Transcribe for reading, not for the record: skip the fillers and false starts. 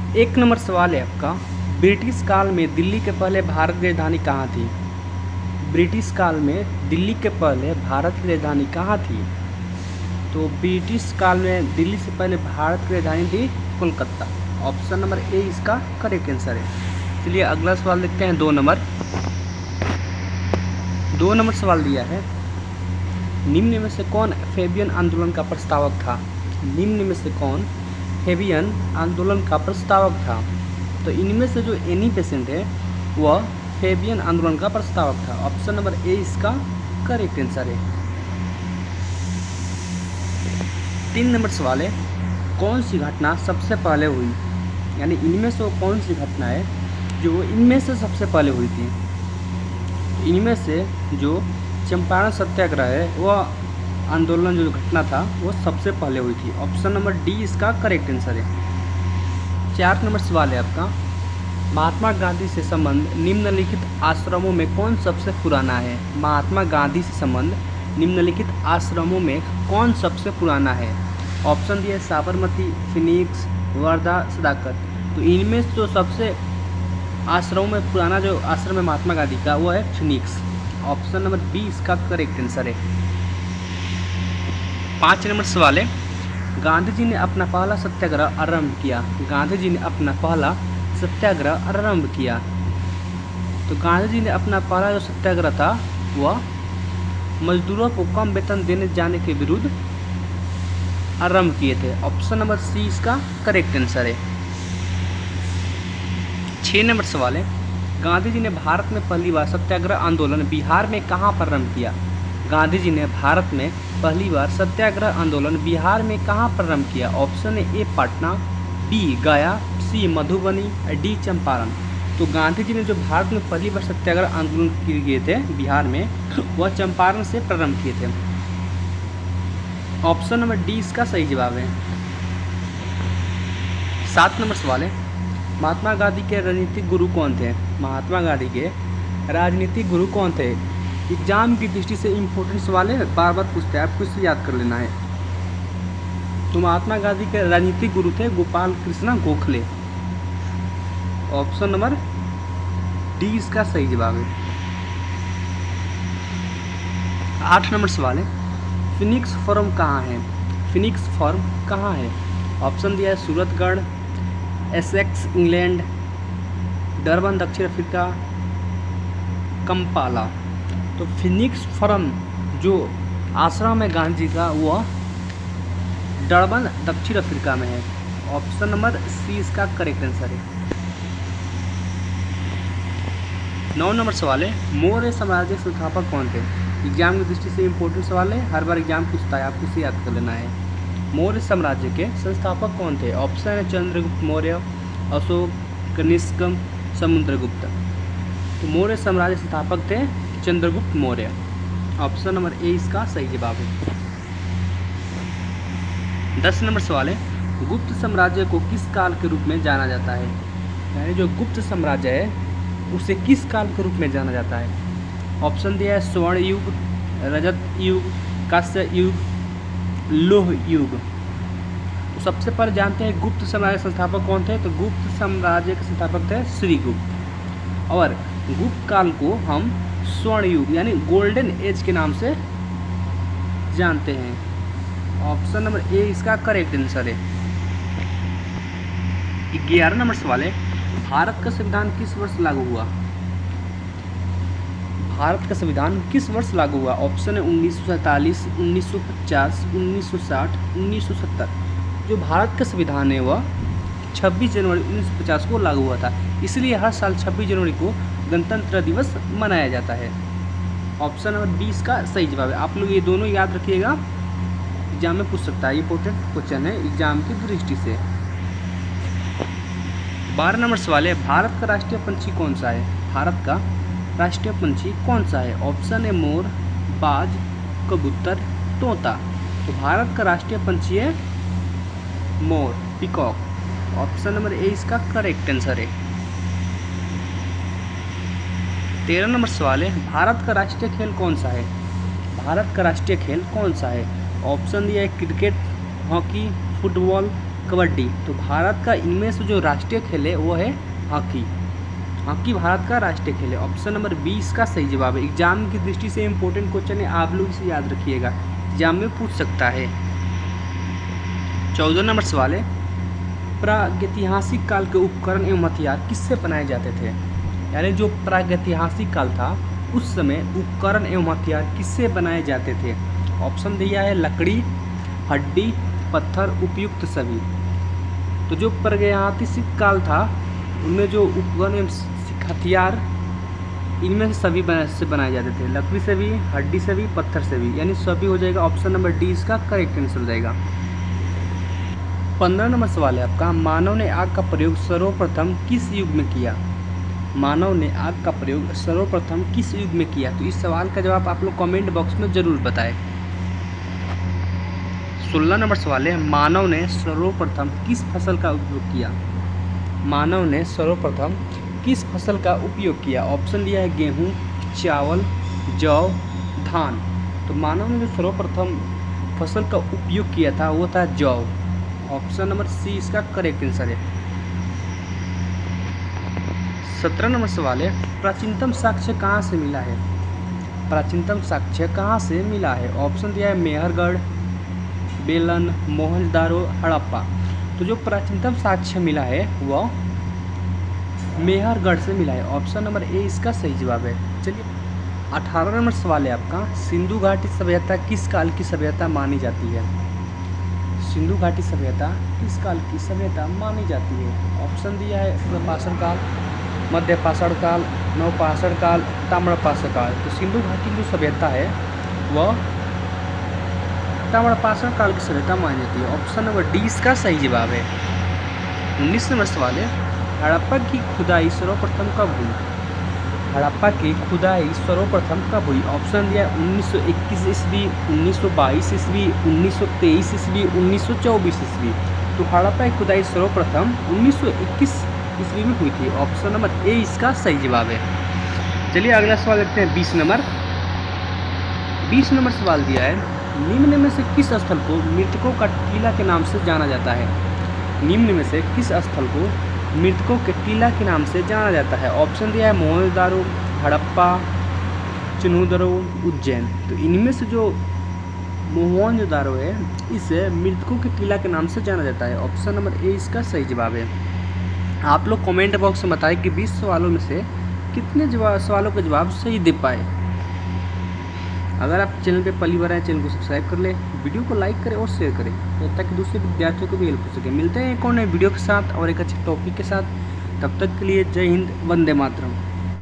एक नंबर सवाल है आपका, ब्रिटिश काल में दिल्ली के पहले भारत की राजधानी कहाँ थी? ब्रिटिश काल में दिल्ली के पहले भारत की राजधानी कहाँ थी? तो ब्रिटिश काल में दिल्ली से पहले भारत की राजधानी थी कोलकाता। ऑप्शन नंबर ए इसका करेक्ट आंसर है। चलिए अगला सवाल देखते हैं। 2 नंबर सवाल दिया है, निम्न में से कौन फेबियन आंदोलन का प्रस्तावक था? निम्न में से कौन फेबियन आंदोलन का प्रस्तावक था? तो इनमें से जो एनी पेशेंट है वह फेबियन आंदोलन का प्रस्तावक था। ऑप्शन नंबर ए इसका करेक्ट आंसर है। 3 नंबर सवाल है, कौन सी घटना सबसे पहले हुई? यानी इनमें से वो कौन सी घटना है जो इनमें से सबसे पहले हुई थी? इनमें से जो चंपारण सत्याग्रह है वह आंदोलन जो घटना था वो सबसे पहले हुई थी। ऑप्शन नंबर डी इसका करेक्ट आंसर है। 4 नंबर सवाल है आपका, महात्मा गांधी से संबंध निम्नलिखित आश्रमों में कौन सबसे पुराना है? महात्मा गांधी से संबंध निम्नलिखित आश्रमों में कौन सबसे पुराना है? ऑप्शन दिया साबरमती, फिनिक्स, वर्धा, सदाकत। तो इनमें जो सबसे आश्रमों में पुराना जो आश्रम है महात्मा गांधी का वो है फिनिक्स। ऑप्शन नंबर बी इसका करेक्ट आंसर है। 5 नंबर सवाल है, गांधी जी ने अपना पहला सत्याग्रह आरंभ किया। गांधी जी ने अपना पहला सत्याग्रह आरंभ किया। तो गांधी जी ने अपना पहला जो सत्याग्रह था वह मजदूरों को कम वेतन देने जाने के विरुद्ध आरंभ किए थे। ऑप्शन नंबर सी इसका करेक्ट आंसर है। 6 नंबर सवाल है, गांधी जी ने भारत में पहली बार सत्याग्रह आंदोलन बिहार में कहाँ पर आरंभ किया? गांधी जी ने भारत में पहली बार सत्याग्रह आंदोलन बिहार में कहाँ पर आरंभ किया? ऑप्शन ए पटना, बी गया, सी मधुबनी, डी चंपारण। तो गांधी जी ने जो भारत में पहली बार सत्याग्रह आंदोलन किए थे बिहार में वह चंपारण से प्रारंभ किए थे। ऑप्शन नंबर डी इसका सही जवाब है। 7 नंबर सवाल है, महात्मा गांधी के राजनीतिक गुरु कौन थे? महात्मा गांधी के राजनीतिक गुरु कौन थे? एग्जाम की दृष्टि से इम्पोर्टेंट सवाल है, बार बार पूछते हैं, आपको इसे याद कर लेना है। तो महात्मा गांधी के राजनीतिक गुरु थे Gopal Krishna Gokhale. Option number D इसका सही जवाब है। 8 नंबर सवाल है, फिनिक्स फॉर्म कहाँ है? फिनिक्स फॉर्म कहाँ है? ऑप्शन दिया है सूरतगढ़, एसेक्स इंग्लैंड, डरबन दक्षिण अफ्रीका, कंपाला। तो फिनिक्स फॉर्म जो आश्रम है गांधी का वह डरबन दक्षिण अफ्रीका में है। ऑप्शन नंबर सी इसका करेक्ट आंसर है। 9 नंबर सवाल है, मौर्य साम्राज्य के संस्थापक कौन थे? एग्जाम की दृष्टि से इम्पोर्टेंट सवाल है, हर बार एग्जाम पूछता है, आपको इसे याद कर लेना है। मौर्य साम्राज्य के संस्थापक कौन थे? ऑप्शन है चंद्रगुप्त मौर्य, अशोक, कनिष्क, समुद्रगुप्त। तो मौर्य साम्राज्य के संस्थापक थे Chandragupta Maurya. Option number A इसका सही जवाब है। 10 नंबर सवाल है, गुप्त साम्राज्य को किस काल के रूप में जाना जाता है? यानी जो गुप्त साम्राज्य है उसे किस काल के रूप में जाना जाता है? ऑप्शन दिया है स्वर्ण युग, रजत युग, कांस्य युग, लौह युग। तो सबसे पहले जानते हैं गुप्त साम्राज्य के संस्थापक कौन थे। तो गुप्त साम्राज्य के संस्थापक थे श्रीगुप्त। और गुप्त काल को हम स्वर्ण युग यानी गोल्डन एज के नाम से जानते हैं। ऑप्शन नंबर ए इसका करेक्ट आंसर है। 11 नंबर सवाल है, भारत का संविधान किस वर्ष लागू हुआ? भारत का संविधान किस वर्ष लागू हुआ? ऑप्शन है 1947, 1950, 1960, 1970। जो भारत का संविधान है वह 26 जनवरी 1950 को लागू हुआ था, इसलिए हर साल 26 जनवरी को गणतंत्र दिवस मनाया जाता है। ऑप्शन नंबर 20 का सही जवाब है। आप लोग ये दोनों याद रखिएगा, एग्जाम में पूछ सकता है, इंपॉर्टेंट क्वेश्चन है एग्जाम की दृष्टि से। 12 नंबर सवाल है, भारत का राष्ट्रीय पंछी कौन सा है? भारत का राष्ट्रीय पंछी कौन सा है? ऑप्शन है मोर, बाज, कबूतर, तोता। तो भारत का राष्ट्रीय पंछी है मोर, पीकॉक। ऑप्शन नंबर ए इसका करेक्ट आंसर है। 13 नंबर सवाल है, भारत का राष्ट्रीय खेल कौन सा है? भारत का राष्ट्रीय खेल कौन सा है? ऑप्शन दिया है क्रिकेट, हॉकी, फुटबॉल, कबड्डी। तो भारत का इनमें से जो राष्ट्रीय खेल है वो है हॉकी। हॉकी भारत का राष्ट्रीय खेल है। ऑप्शन नंबर 20 का सही जवाब है। एग्जाम की दृष्टि से इंपॉर्टेंट क्वेश्चन है, आप लोग इसे याद रखिएगा, एग्जाम में पूछ सकता है। 14 नंबर सवाल है, प्रागैतिहासिक काल के उपकरण एवं हथियार किससे बनाए जाते थे? यानी जो प्रागैतिहासिक काल था उस समय उपकरण एवं हथियार किससे बनाए जाते थे? ऑप्शन दिया है लकड़ी, हड्डी, पत्थर, उपयुक्त सभी। तो जो प्रागैतिहासिक काल था उनमें जो उपकरण एवं हथियार इनमें से सभी से बनाए जाते थे, लकड़ी से भी, हड्डी से भी, पत्थर से भी, यानी सभी हो जाएगा। ऑप्शन नंबर डी इसका करेक्ट आंसर हो जाएगा। 15 नंबर सवाल है आपका, मानव ने आग का प्रयोग सर्वप्रथम किस युग में किया? मानव ने आग का प्रयोग सर्वप्रथम किस युग में किया? तो इस सवाल का जवाब आप लोग कमेंट बॉक्स में ज़रूर बताएं। 16 नंबर सवाल है, मानव ने सर्वप्रथम किस फसल का उपयोग किया? मानव ने सर्वप्रथम किस फसल का उपयोग किया? ऑप्शन दिया है गेहूं, चावल, जौ, धान। तो मानव ने जो सर्वप्रथम फसल का उपयोग किया था वो था जौ। ऑप्शन नंबर सी इसका करेक्ट आंसर है। 17 नंबर सवाल है, प्राचीनतम साक्ष्य कहाँ से मिला है? प्राचीनतम साक्ष्य कहाँ से मिला है? ऑप्शन दिया है मेहरगढ़, बेलन, मोहनजोदड़ो, हड़प्पा। तो जो प्राचीनतम साक्ष्य मिला है वह मेहरगढ़ से मिला है। ऑप्शन नंबर ए इसका सही जवाब है। चलिए 18 नंबर सवाल है आपका, सिंधु घाटी सभ्यता किस काल की सभ्यता मानी जाती है? सिंधु घाटी सभ्यता किस काल की सभ्यता मानी जाती है? ऑप्शन दिया है पाषाण काल, मध्य पाषाण काल, नवपाषाण काल, ताम्रपाषाण काल। तो सिंधु घाटी की जो सभ्यता है वह ताम्रपाषाण काल की सभ्यता मानी जाती है। ऑप्शन नंबर डी इसका सही जवाब है। 19 नंबर सवाल है, हड़प्पा की खुदाई सर्वप्रथम कब हुई? हड़प्पा की खुदाई सर्वप्रथम कब हुई? ऑप्शन दिया 1921 ईस्वी, 1922 ईस्वी, 1923 ईस्वी, 1924 ईस्वी। तो हड़प्पा की खुदाई सर्वप्रथम 1921 ईस्वी में हुई थी। ऑप्शन नंबर ए इसका सही जवाब है। चलिए अगला सवाल देखते हैं 20 नंबर। 20 नंबर सवाल दिया है, निम्न में से किस स्थल को मृतकों का टीला के नाम से जाना जाता है? निम्न में से किस स्थल को मृतकों के टीला के नाम से जाना जाता है? ऑप्शन दिया है मोहनजोदड़ो, हड़प्पा, चिन्हुदरो, उज्जैन। तो इनमें से जो मोहनजोदड़ो है इसे मृतकों के टीला के नाम से जाना जाता है। ऑप्शन नंबर ए इसका सही जवाब है। आप लोग कमेंट बॉक्स में बताएं कि 20 सवालों में से कितने सवालों का जवाब सही दे पाए। अगर आप चैनल पे पहली बार आए चैनल को सब्सक्राइब कर ले, वीडियो को लाइक करें और शेयर करें ताकि दूसरे विद्यार्थियों को भी हेल्प हो सके। मिलते हैं एक और नए वीडियो के साथ और एक अच्छे टॉपिक के साथ। तब तक के लिए जय हिंद, वंदे मातरम।